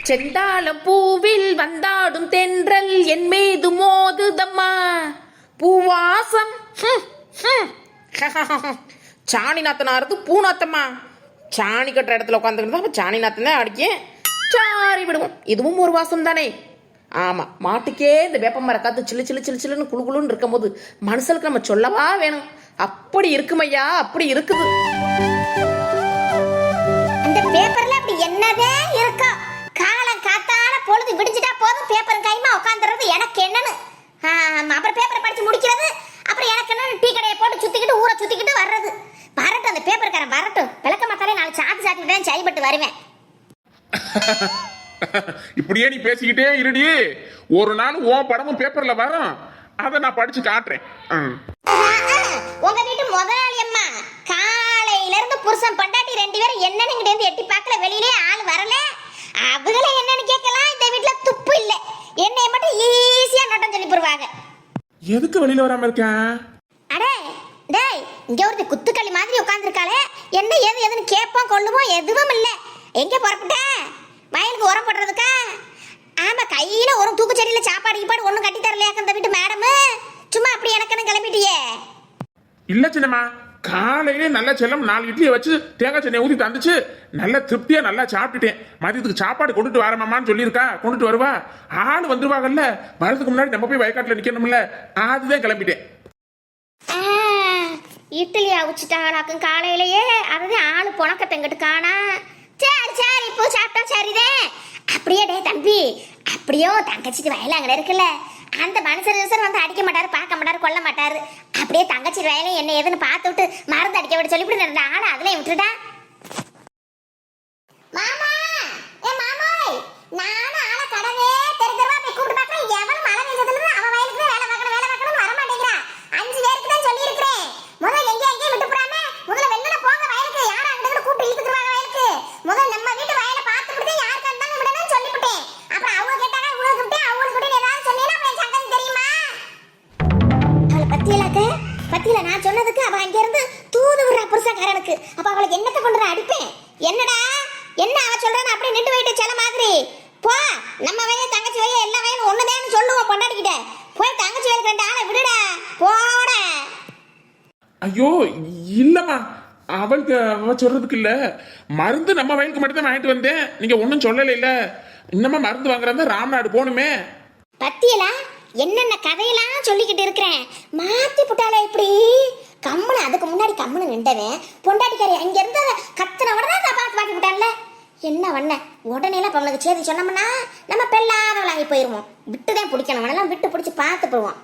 செந்தாளம் பூவில் வந்தாடும் தென்றல் என் மீது மோதுதம்மா பூவாசம். சாணி நாத்தனாருக்கு பூநாத்தம்மா. சாணி கட்டுற இடத்துல உட்காந்துக்கிட்டு சாணி நாத்தம் தான் அடிக்கேன். சாரி விடுவோம், இதுவும் ஒரு வாசம் தானே. ஆமாம், மாட்டுக்கே இந்த வேப்பமர காத்து சில்லு சில்லு சில்லு சில்லுன்னு குழு குழுன்னு இருக்கும் போது மனுஷனுக்கு நம்ம சொல்லவா வேணும்? அப்படி இருக்குமையா, அப்படி இருக்குது. அந்த பேப்பர்ல அப்படி என்னதே இருக்கா? காலம் காத்தால பொழுது விடிஞ்சிட்டா போதும் பேப்பர் கைமா உட்காந்துறது எனக்கு என்னன்னு. அப்புறம் பேப்பரை படிச்சு முடிக்கிறது, அப்புறம் எனக்கு என்னன்னு டீ கடையை போட்டு சுத்திக்கிட்டு ஊரை சுத்திக்கிட்டு வர்றது. வரட்டும், அந்த பேப்பர்காரன் வரட்டும். விளக்க மாத்தாலே நாலு சாத்தி சாத்திக்கிட்டே செயல்பட்டு வருவேன். இப்படியே நீ பேசிக்கிட்டே இருடி, ஒரு நாள் உன் படமும் பேப்பர்ல வரும், அதை நான் படிச்சு காட்டுறேன். உங்க வீட்டு முதலாளி அம்மா காலையில இருந்து புருஷன் பண்டாட்டி ரெண்டு பேரும் என்னன்னு இங்கிட்ட இருந்து எட்டி பார்க்கல, வெளியிலே ஆள் வரல. அவங்கள என்னன்னு கேட்கலாம், இந்த வீட்டுல துப்பு இல்ல. என்னைய மட்டும் ஈஸியா நட்டம் சொல்லி போடுவாங்க. எதுக்கு வெளியில வராம இருக்கேன்? அடே டேய், இங்க ஒரு குத்துக்களி மாதிரி உட்கார்ந்துருக்காளே, என்ன ஏது எதுன்னு கேட்போம் கொள்ளுவோம் எதுவும் இல்ல. எங்க புறப்பட்ட? வயலுக்கு உரம் போடுறதுக்கா? ஆமா, கையில ஒரு தூக்குச்செடியில சாப்பாடு கீப்பாடு ஒன்றும் கட்டி தரலையாக்க இந்த வீட்டு மேடம். சும்மா அப்படி எனக்குன்னு கிளம்பிட்டியே? இல்ல சின்னம்மா, காலையிலே நல்ல செல்லம் 4 இட்லியை வச்சு தேங்காய் சட்னியை ஊற்றி தந்துச்சு. நல்ல திருப்தியா நல்லா சாப்பிட்டுட்டேன். மதியத்துக்கு சாப்பாடு கொண்டுட்டு வரமாமான்னு சொல்லியிருக்கா, கொண்டுட்டு வருவா. ஆள் வந்துருவாங்கல்ல, வரதுக்கு முன்னாடி நம்ம போய் வயக்காட்டுல நிக்கணும்ல, அதுதான் கிளம்பிட்டேன். இட்லி அவிச்சிட்டாளாக்கும் காலையிலேயே, அதுதான் ஆளு புணக்கத்தங்கிட்டு காணா. சரி சரி, இப்போ சாப்பிட்டா சரிதே. அப்படியே டே தம்பி, அப்படியோ தங்கச்சிட்டு வயல அங்கே இருக்குல்ல, அந்த மனுஷன் வந்து அடிக்க மாட்டாரு, பார்க்க மாட்டாரு, கொல்ல மாட்டாரு. அப்படியே தங்கச்சி வயல என்ன ஏதுன்னு பார்த்து விட்டு மருந்து அடிக்க விட சொல்லிவிட்டு ரெண்டு ஆளை அதுலயும் விட்டுட்டா. மாமா, ஏ மாமாய், நானும் ஆளை கடவே தெரிஞ்சவா போய் கூப்பிட்டு பார்க்கறேன். எவனும் மழை பெஞ்சதுல அவன் வயலுக்கு வேலை பார்க்கணும் வர மாட்டேங்கிறான். 5 பேருக்கு தான் சொல்லி இருக்கிறேன். முதல்ல எங்கேயும் விட்டு போறாம முதல்ல வெள்ளன போங்க வயலுக்கு. யாரும் அங்கிட்ட கூப்பிட்டு இழுத்துக்குறாங்க வயலுக்கு. முதல்ல நம்ம வீட்டு வயலை பார்த்துட்டு யாருக்கு இருந்தாலும் விடணும்னு சொல்லிவிட்டேன். அப்புறம் அவங்க கேட்டாங்க, உங்களுக்கு அவங்களுக்கு ஏதாவது சொன்னீங்கன்னா அப்புறம் சங்கதி தெரியுமா? அவளை பத்தியில நான் சொன்னதுக்கு அவ அங்க இருந்து தூது விடுறா புருஷக்காரனுக்கு. அப்ப அவளுக்கு என்னத்தை கொண்டு அடிப்பேன்? என்னடா என்ன அவ சொல்றான்னு அப்படியே நின்று போயிட்டு செல மாதிரி போ. நம்ம வயல் தங்கச்சி வயல் எல்லா வயலும் ஒண்ணுதேன்னு சொல்லுவோம் பொண்டாடிக்கிட்ட. போய் தங்கச்சி வயலுக்கு 2 ஆளை விடுடா போட. ஐயோ இல்லம்மா, அவளுக்கு அவ சொல்றதுக்கு இல்ல, மருந்து நம்ம வயலுக்கு மட்டும் தான் வாங்கிட்டு வந்தேன். நீங்க ஒன்னும் சொல்லல இல்ல, இன்னமா மருந்து வாங்குறதா ராம்நாடு போகணுமே. பத்தியலா என்னென்ன கதையெல்லாம் சொல்லிக்கிட்டு இருக்கிறேன். மாத்தி புட்டாலே இப்படி கம்முனு. அதுக்கு முன்னாடி கம்முனு நின்றவன் பொண்டாட்டிக்காரி அங்க இருந்து கத்துன உடனே பார்த்து மாட்டி விட்டான்ல. என்ன வண்ண உடனே எல்லாம் அவனுக்கு சேதி சொன்னோம்னா நம்ம பெல்லாத வாங்கி போயிருவோம். விட்டுதான் பிடிக்கணும், எல்லாம் விட்டு பிடிச்சி பார்த்து போவோம்.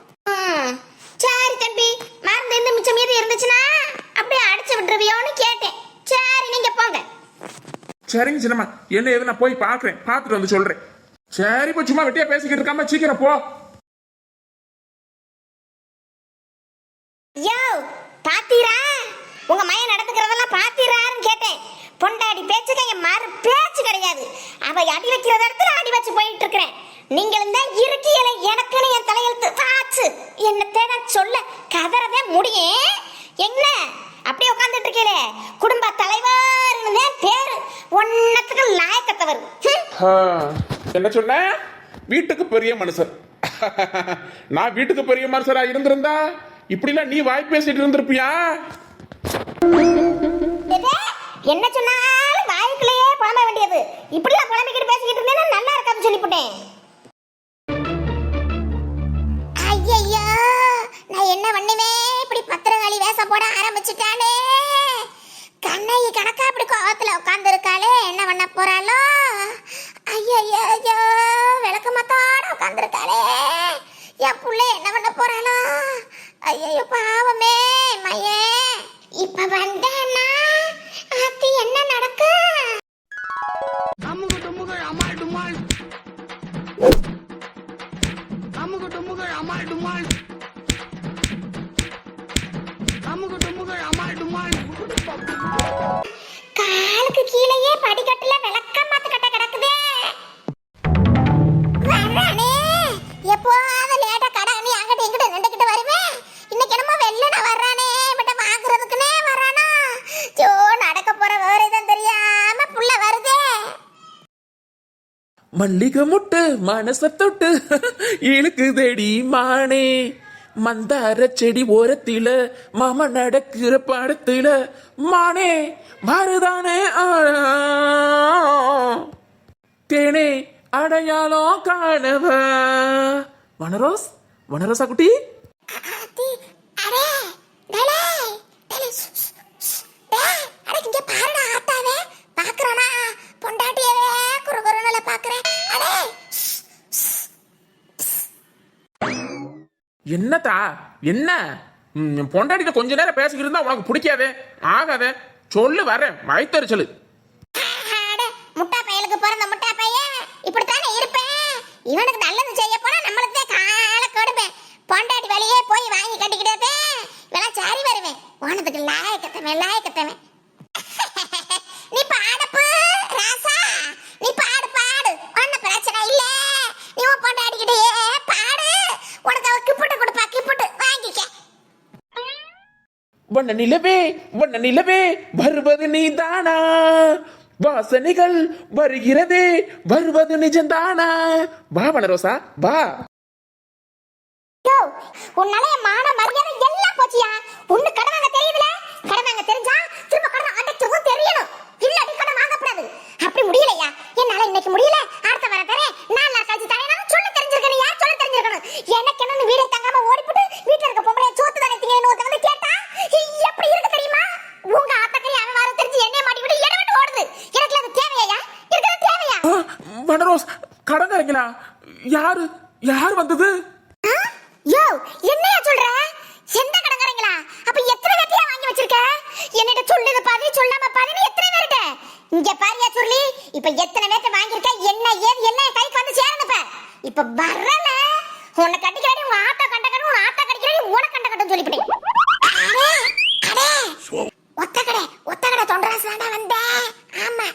சரி தம்பி, மருந்து இருந்து மிச்சம் மீது இருந்துச்சுன்னா அப்படியே அடிச்சு விட்டுருவியோன்னு கேட்டேன். சரி நீங்க போங்க. சரிங்க சின்னம்மா, என்ன ஏது நான் போய் பாக்குறேன், பார்த்துட்டு வந்து சொல்றேன். சரி, இப்போ சும்மா வெட்டியா பேசிக்கிட்டு இருக்காம சீக்கிரம் போ. யோ பாத்தீரா, உங்க மையம் நடந்துக்கிறதெல்லாம் பாத்தீரான்னு கேட்டேன். பொண்டாடி பேச்சுக்கு என் மாறு பேச்சு கிடையாது. அவ அடி வைக்கிற இடத்துல அடி வச்சு போயிட்டு இருக்கிறேன். நீங்களும் தான் இருக்கியல எனக்குன்னு என் தலையெழுத்து பாச்சு. என்ன தேட சொல்ல கதறதே முடியும். என்ன அப்படியே உட்காந்துட்டு இருக்கீங்களே, குடும்ப தலைவர்னு பேரு, ஒன்னத்துக்கு லாயக்கத்தவர். என்ன சொன்ன? வீட்டுக்கு பெரிய மனுஷர். நான் வீட்டுக்கு பெரிய மனுஷரா இருந்திருந்தா இப்படிலாம் நீ வாய் பேசிட்டு இருந்திருப்பியா? என்ன சொன்னாலும் வாய்க்குள்ளேயே புலம்ப வேண்டியது. இப்படிலாம் புலம்பிக்கிட்டு பேசிக்கிட்டு இருந்தேன்னா நல்லா இருக்காதுன்னு சொல்லிவிட்டேன். ஐயையோ, நான் என்ன பண்ணுவேன்? இப்படி பத்திரகாளி வேஷம் போட ஆரம்பிச்சுட்டாலே. கண்ணகி கணக்கா அப்படி கோவத்துல உட்கார்ந்து இருக்காளே, என்ன பண்ண போறாளோ? ஐயையோ, விளக்கமத்தோட உட்கார்ந்து இருக்காளே, என் புள்ள என்ன பண்ண போறாளோ? ஐயோ பாவமே மையே. இப்ப வந்தேன்னா அது என்ன நடக்கு? அமுகு டுமுகள் அமால் டுமால், அமுகு டுமுகள் அமால் டுமால், அமுகு டுமுகள் அமால் டுமால். காலுக்கு கீழேயே படிக்கட்டுல விளக்க மாத்து கட்ட கிடக்குதே. வரானே எப்போது லேட்டா கடை நீ அங்கிட்ட இங்கிட்ட நின்றுக்கிட்டு வருவேன். இன்னைக்கு என்னமோ வெள்ளன வர்றானே, இவட்ட வாங்குறதுக்குனே வரானா. ஜோ நடக்க போற விவரம் தெரியாம புள்ள வருதே. மல்லிகை முட்டு மனச தொட்டு இழுக்கு தேடி மானே மந்தார செடி ஓரத்தில மாமா நடக்கிற படத்துல மானே மருதானே தேனே அடையாளம் காணவ வனரோஸ் வனரோசா குட்டி ஆத்தி, அடே, டேலே, டேலே, டேய், அட இங்க பாருடா ஆத்தாவே, பாக்குறானா? பொண்டாட்டியவே குறுகுறுனுல பாக்குறேன். அடே, என்னத்தா என்ன பொண்டாட்டிட்ட கொஞ்ச நேரம் பேசிக்கிட்டு இருந்தா உனக்கு பிடிக்காதே ஆகாதே சொல்லு வரேன் வயிற்றுச்சலு அட, முட்டா பயலுக்கு பிறந்த முட்டா பையன் இப்படித்தானே இருப்பேன். இவனுக்கு நல்லது செய்ய போனா நம்மளுக்கு கால கொடுப்பேன். பொண்டாட்டி வழியே போய் வாங்கி கட்டிக்கிட்டே இதெல்லாம் சரி வருவேன். உனதுக்கு லாயக்கத்தவன் நீ பாடப்பு ராசா, நீ பாடு ஒன்னும் பிரச்சனை இல்ல. நீ உன் பொண்டாட்டிக்கிட்டே பாடு, உனக்கு அவ கிப்புட்டு கொடுப்பா, கிப்புட்டு வாங்கிக்க. வண்ண நிலவே வருவது நீதானா வாசனைகள் வருகிறதே வருவது நிஜம்தானா வா வனரோசா வா யோ, உன்னால என் மான மரியாதை எல்லாம் போச்சியா. ஒண்ணு கடன் வாங்க தெரியுதுல, கடன் வாங்க தெரிஞ்சா திரும்ப கடன் அடைக்கவும் தெரியணும். இல்லாட்டி கடன் வாங்கக்கூடாது. அப்படி முடியலையா? என்னால இன்னைக்கு முடியல, அடுத்த வர தரேன், 4 நாள் கழிச்சு தரேன் சொல்ல தெரிஞ்சிருக்கணும். யார் சொல்ல தெரிஞ்சிருக்கணும்? எனக்கு என்ன வீடு தங்காம ஓடிப்புட்டு வீட்டுல இருக்க பொம்பளைய சோத்து தானே திங்கன்னு ஒருத்த வந்து கேட்டா எப்படி இருக்கு தெரியுமா? உங்க ஆத்தக்கறி அவன் வர தெரிஞ்சு என்னைய மாட்டி விட்டு எடை விட்டு ஓடுது. எனக்கு அது தேவையா? இருக்கிறது தேவையா? வனரோஸ் கடங்காரங்களா யாரு வந்தது யோ, என்னையா சொல்ற? எந்த கடங்கறீங்களா? அப்ப எத்தனை வெட்டியா வாங்கி வச்சிருக்க? என்னிட்ட சொல்லுது பாதி, சொல்லாம பாதின்னு எத்தனை பேர்ட்ட? இங்க பாரியா சொல்லி, இப்ப எத்தனை வேட்ட வாங்கியிருக்க? என்ன ஏது எல்லாம் கைக்கு வந்து சேரணுப்ப. இப்ப வரல உன்னை கட்டிக்கிறாடி, உன் ஆத்தா கண்டக்கணும், உன் ஆத்தா கட்டிக்கிறாடி, உன கண்டக்கட்டும் சொல்லிவிட்டேன். ஒத்த கடை தொண்டராசு தாண்டா வந்தேன். ஆமா.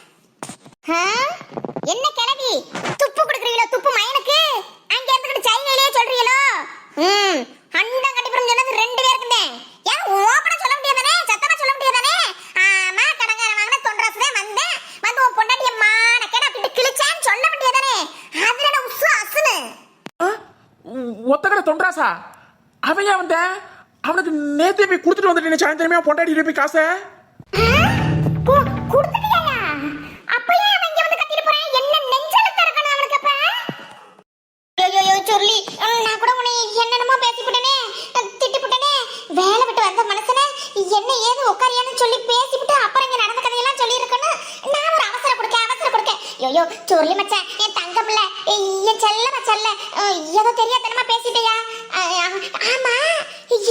என்ன கிளவி துப்பு கொடுக்குறீங்களோ, துப்பு மயனுக்கு அங்க இருந்துகிட்டு சைனையிலே சொல்றீங்களோ? அண்டம் கட்டிப்புறம் சொன்னது 2 பேருக்கு. ஏன் ஓப்பனா சொல்ல முடியாதானே, சத்தமா சொல்ல முடியாதானே? ஆமா, கடங்கார வாங்கின தொண்டராசு தான் வந்தேன், வந்து உன் பொண்டாட்டிய மான கேட அப்படி கிழிச்சான்னு சொல்ல முடியாதானே? அதுல நான் உசு அசுனு ஒத்தக்கடை தொண்டராசா அவன் ஏன் வந்த அவனுக்கு நேத்தே போய் கொடுத்துட்டு வந்துட்டேன் சாயந்தரமே பொண்டாட்டி போய் காசை கொடுத்துட்டியா? அப்பயே அவன் இங்க வந்து கத்திட்டு போறேன். என்ன நெஞ்சல தரக்கணும் அவனுக்கு அப்ப? ஐயோ சொல்லி, நான் கூட உன்னை என்னென்னமோ பேசிவிட்டனே, திட்டிவிட்டனே. வேலை விட்டு வந்த மனுஷனே என்ன ஏது உட்காரியான்னு சொல்லி பேசிவிட்டு அப்புறம் இங்க நடந்த கதையெல்லாம் சொல்லி இருக்கணும். நான் ஒரு அவசரம் கொடுக்க. ஐயோ சொல்லி மச்சான், என் தங்கம் இல்ல, என் செல்ல ஏதோ தெரியாதனமா பேசிட்டியா? ஆமா,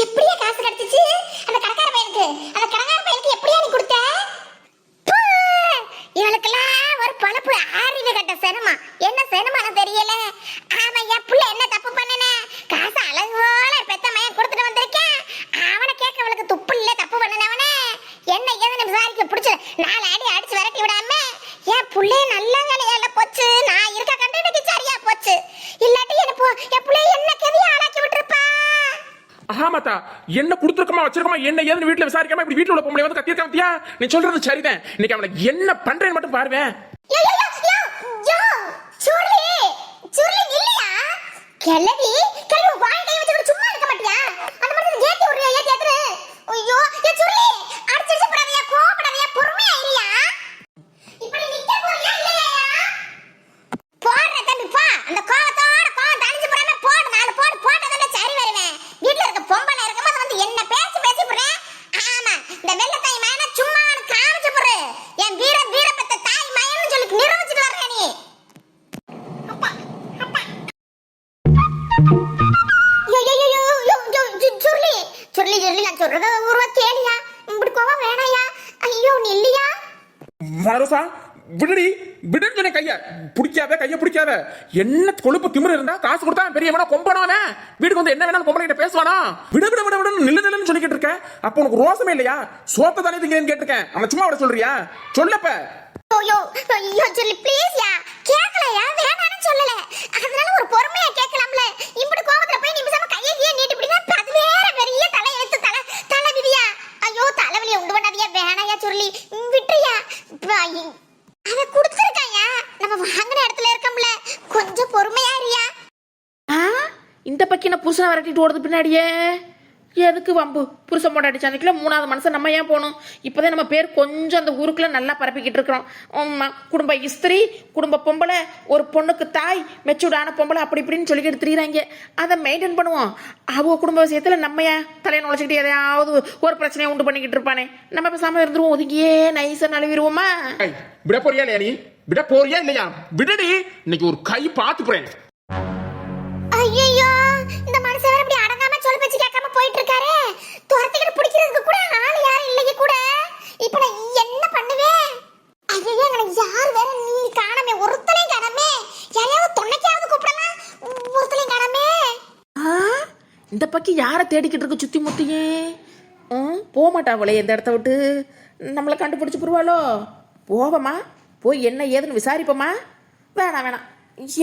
எப்படியா காசு கிடைச்சிச்சு அந்த கடக்கார பையனுக்கு எப்படியா நீ கொடுத்த? இவளுக்கெல்லாம் ஒரு பழப்பு அறிவு கட்ட செனமா, என்ன செனமான தெரியல. ஆமா, என் புள்ள என்ன தப்பு பண்ணனே? காசு அழகு போல பெத்த மையம் கொடுத்துட்டு வந்திருக்கேன். அவனை கேட்க அவளுக்கு துப்பு இல்ல, தப்பு பண்ணனவனே என்ன ஏதுன்னு விசாரிக்க பிடிச்ச 4 அடி அடிச்சு விரட்டி விடாம என் புள்ளைய நல்ல வேலையால போச்சு. நான் இருக்க கண்டதுக்கு சரியா போச்சு. இல்லாட்டி என் புள்ளைய என்ன கெதியா ஆளாக்கி விட்டுருப்பா. ஆமாத்தா என்ன கொடுத்துருக்கமா வச்சிருக்கமா என்ன ஏதுன்னு வீட்டுல விசாரிக்காம இப்படி வீட்டுல உள்ள பொம்பளை வந்து கத்திருக்க பத்தியா? நீ சொல்றது சரிதான். இன்னைக்கு அவனை என்ன பண்றேன்னு மட்டும் பாருவேன். கிளவி வாய் கை வச்சு சும்மா இருக்க மாட்டியா? அந்த மாதிரி ஏத்தி விடுறியா? ஏத்தி ஐயோ ஏ சுருளி, அடிச்சு போடாதயா, கோபப்படாதயா, பொறுமையா இல்லையா? இப்படி நிக்க போறியா இல்லையா? போடுற தம்பி போ, அந்த கோவத்தோட கோவம் தணிஞ்சு போடாம போடு, 4 போடு போட்டதால சரி வருவேன். வீட்ல இருக்க பொம்பளை இருக்கும்போது வந்து என்ன பேசி போறேன். ஆமா, இந்த வெள்ளத்தாய் மயனை சும்மா காமிச்சு போற. என் வீர பெத்த தாய் மயன்னு சொல்லி நிரூபிச்சுட்டு வர்றேன் நீ. சுருளி நான் சொல்றத ஒரு கேளியா? இப்படி கோவம் வேணாயா? ஐயோ நில்லையா? வனரோசா விடுன்னு சொன்ன கைய பிடிக்காத. என்ன கொழுப்பு திமிரு இருந்தா காசு கொடுத்தா பெரியவனா கொம்பனவனே வீட்டுக்கு வந்து என்ன வேணாலும் பொம்பளை கிட்ட பேசுவானா? விடு நில்லுன்னு சொல்லிக்கிட்டு இருக்க. அப்ப உனக்கு ரோசமே இல்லையா? சோத்த தானே திங்கன்னு கேட்டிருக்கேன். அவனை சும்மா விட சொல்றியா? சொல்லப்ப ஐயோ சொல்லி ப்ளீஸ் யா, கேக்கலையா? வேணான்னு சொல்லல, அதனால ஒரு பொறுமையா கேட்கலாம்ல. இப்படி கோவத்துல போய் நிமிஷமா கையை நீட்டி பிடினா அது வேற பெரிய தலையெழுத்து தலை விதியா. ஐயோ தலைவலியை உண்டு பண்ணாதியா, வேணாயா சொல்லி விட்டுயா. அவன் கொடுத்துருக்காயா, நம்ம வாங்கின இடத்துல இருக்கோம்ல, இந்த பக்கின புருஷனை விரட்டிட்டு ஓடுது பின்னாடியே. எதுக்கு வம்பு? புருஷன் போட்டாடி சண்டைக்குள்ள மூணாவது மனுஷன் நம்ம ஏன் போகணும்? இப்போதான் நம்ம பேர் கொஞ்சம் அந்த ஊருக்குள்ள நல்லா பரப்பிக்கிட்டு இருக்கிறோம். குடும்ப இஸ்திரி, குடும்ப பொம்பளை, ஒரு பொண்ணுக்கு தாய், மெச்சூர்டான பொம்பளை, அப்படி இப்படின்னு சொல்லிக்கிட்டு திரியிறாங்க. அதை மெயின்டைன் பண்ணுவோம். அவங்க குடும்ப விஷயத்துல நம்ம ஏன் தலையை நுழைச்சிக்கிட்டு எதையாவது ஒரு பிரச்சனையை உண்டு பண்ணிக்கிட்டு இருப்பானே. நம்ம பேசாம இருந்துருவோம், ஒதுங்கியே நைஸா நழுவிடுவோமா? விட போறியா இல்லையா? நீ விட போறியா இல்லையா? விடுடி, இன்னைக்கு ஒரு கை பார்த்து போறேன். ஐயோ, இந்த மனுஷன் வேற இப்படி அடங்காம சொல் பேச்சு கேட்காம போயிட்டு இருக்காரு. துரத்திக்கிட்டு பிடிக்கிறதுக்கு கூட ஆள் யாரும் இல்லையே கூட. இப்போ நான் என்ன பண்ணுவேன்? ஐயோ, எனக்கு யார் வேற நீ காணமே, ஒருத்தனையும் காணமே. யாரையாவது துணைக்காவது கூப்பிடலாம், ஒருத்தனையும் காணமே. இந்த பக்கி யாரை தேடிக்கிட்டு இருக்கு சுத்தி முத்தியே? போக மாட்டாவளே இந்த இடத்த விட்டு. நம்மளை கண்டுபிடிச்சு போடுவாளோ? போவமா, போய் என்ன ஏதுன்னு விசாரிப்போமா? வேணாம் வேணாம்,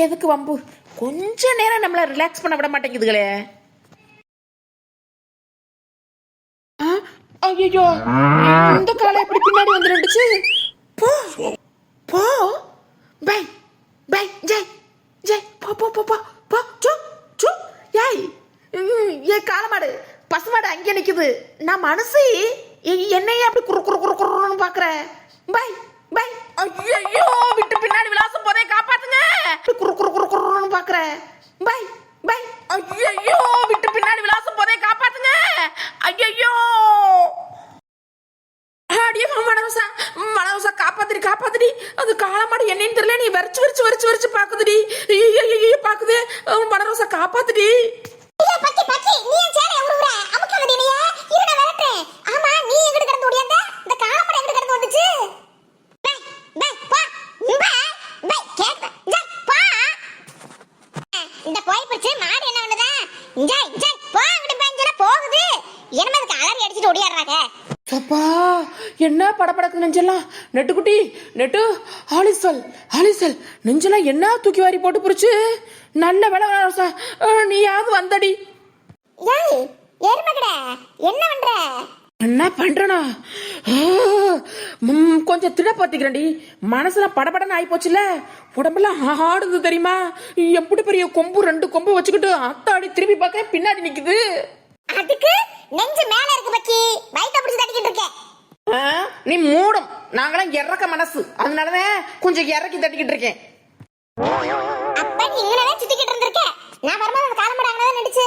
எதுக்கு வம்பு? கொஞ்ச நேரம் நம்மள ரிலாக்ஸ் பண்ண விட மாட்டேங்குதுகளே. ஐயோ, இந்த காலை எப்படி பின்னாடி வந்து நின்றுச்சு? போ போ, பை பை, ஜெய் ஜெய், போ போ போ போ போ, சு சு. ஏய் ஏ காலமாடு, பசுமாடு அங்கே நிக்குது. நான் மனசு என்னையே அப்படி குறு குறு குறு குறுன்னு பாக்குறேன். Bye bye. ஐயோ, விட்டு பின்னாடி விலாசம் போதே, காப்பாத்துங்க. குறு குறு குறு குறுன்னு பாக்குறேன். Bye bye. ஐயோ, விட்டு பின்னாடி விலாசம் போதே, காப்பாத்துங்க. ஐயோ, அடியே மனவசா, மனவசா, காப்பாத்துடி காப்பாத்துடி. அது காலமாடு என்னன்னு தெரியல, நீ வரிச்சு வரிச்சு வரிச்சு வரிச்சு பாக்குதுடி. பாக்குது மனவசா, காப்பாத்துடி. பக்கி பக்கி, நீ சேலை உருவுற அமுக்காதடி நீ. இரு நான் வரட்டேன். ஆமா, நீ எங்க கடந்து ஓடியாந்த? இந்த காலமாடு எங்க கடந்து வந்துச்சு? பை பை பா, பை பை கேக்க, ஜய் பா. இந்த போய் பிடிச்சு மாடு என்ன பண்ணுதா? ஜய் ஜய் பா, அங்க பஞ்சல போகுது. என்னமா அதுக்கு அலறி அடிச்சிட்டு ஓடியாடுறாங்க? அப்பா, என்ன படபடக்கு நெஞ்செல்லாம். நெட்டுக்குட்டி, நெட்டு, ஆலிசல் ஆலிசல், நெஞ்செல்லாம் என்ன தூக்கி வாரி போட்டு புரிச்சு. நல்ல வேலை நீயாவது வந்தடி. ஏய் எருமகட, என்ன பண்ற? என்ன பண்றனா? கொஞ்சம் திடப்பாத்திக்கிறேன்டி. மனசுலாம் படபடன்னு ஆகி போச்சுல, உடம்பெல்லாம் ஆடுது தெரியுமா? எப்படி பெரிய கொம்பு, 2 கொம்பு வச்சுக்கிட்டு அத்தாடி திரும்பி பார்க்க பின்னாடி நிக்குது. அதுக்கு நெஞ்சு மேல இருக்கு பக்கி, வயித்த பிடிச்சு தட்டிக்கிட்டு இருக்கேன். நீ மூடும், நாங்களாம் இறக்க மனசு, அதனாலதான் கொஞ்சம் இறக்கி தட்டிக்கிட்டு இருக்கேன். அப்ப நீ இங்கனே சுத்திக்கிட்டு இருந்திருக்க. நான் வரும்போது அந்த காலமாடு அங்கதான் நின்னுச்சு.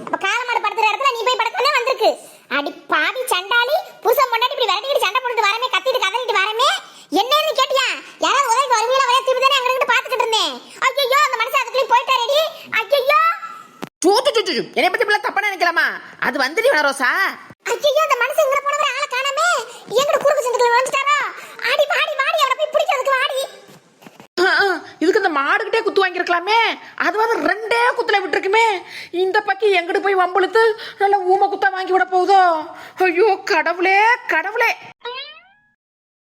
அப்ப காலமாடு படுத்துற இடத்துல நீ போய் படுக்கவே வந்திருக்கு. அடி பாவி சண்டாளி, புருஷன் பொண்டாட்டி இப்படி விரட்டிக்கிட்டு சண்டை போட்டுட்டு வரமே, கத்திட்டு கதறிட்டு வரமே. என்னன்னு கேட்டியா? யாராவது உதவிக்கு வருவீங்களா வரையா திருப்பி தானே அங்கிட்டு பாத்துக்கிட்டு இருந்தேன். ஐயோ, அந்த மனுஷன் அதுக்குள்ளே போயிட்டாரேடி. ஐயோ, என்னை பத்தி இப்ப தப்பா நினைக்கலாமா? அது வந்துடி ரோசா. ஐயோ, அந்த மனுஷன் இங்க போனவர ஆளை காணாமே. எங்கட குறுக்கு சந்துக்குள்ள வந்துட்டாரா? ஆடி வாடி வாடி, அவரை போய் பிடிக்கிறதுக்கு வாடி. இதுக்கு இந்த மாடுகிட்டே குத்து வாங்கிருக்கலாமே, அதுவாது 2 குத்துல விட்டுருக்குமே. இந்த பக்கி எங்கிட்டு போய் வம்புழுத்து நல்ல ஊம குத்தா வாங்கி விட போகுதோ? ஐயோ கடவுளே கடவுளே.